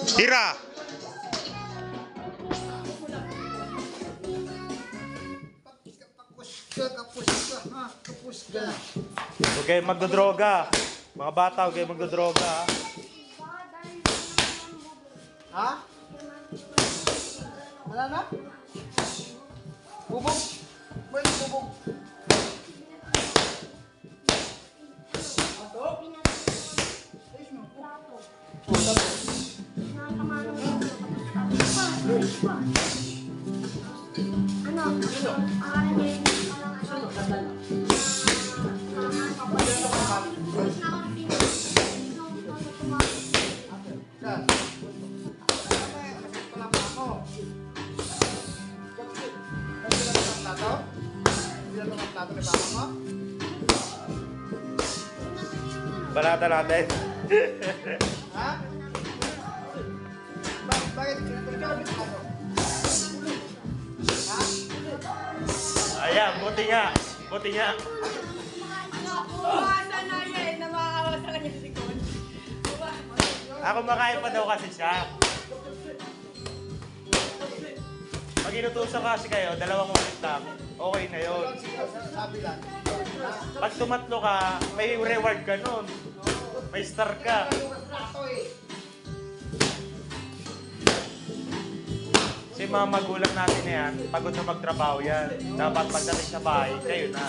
Tira! Kapus ka. Huwag kayo magdodroga. Mga bata, huwag kayo magdodroga. Ha? Wala na? Bubog. May bubog. Balata natin. Ha? Bakit? Ha? Ayan, buti nga. Buti nga. Buwasan na yan na makakawa sa kanya si Kon. Ako makain pa daw kasi siya. Pag inutusan kasi kayo, 2 ulit lang. Okay na yun. Sabi lang. Pag tumatlo ka, may reward ka nun. May star ka. Si mga magulang natin na yan, pagod na magtrabaho yan. Dapat pagdating sa bahay, kayo na.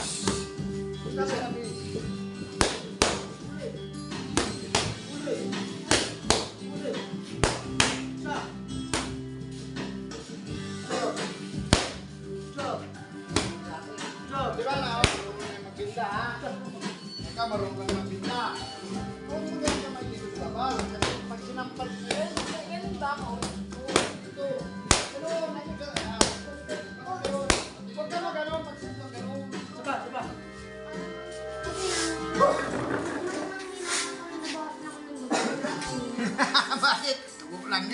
Di ba na? Marunong ka magbinda, ha? Ika, marunong ka magbinda. Kung magaling ka mag-dito sa labas, kasi pag sinampal ko yan, Ganun ba ako? ito. Ano, huwag ka mag-ano, pag-sinampal ka gano'n. Diba? Bakit?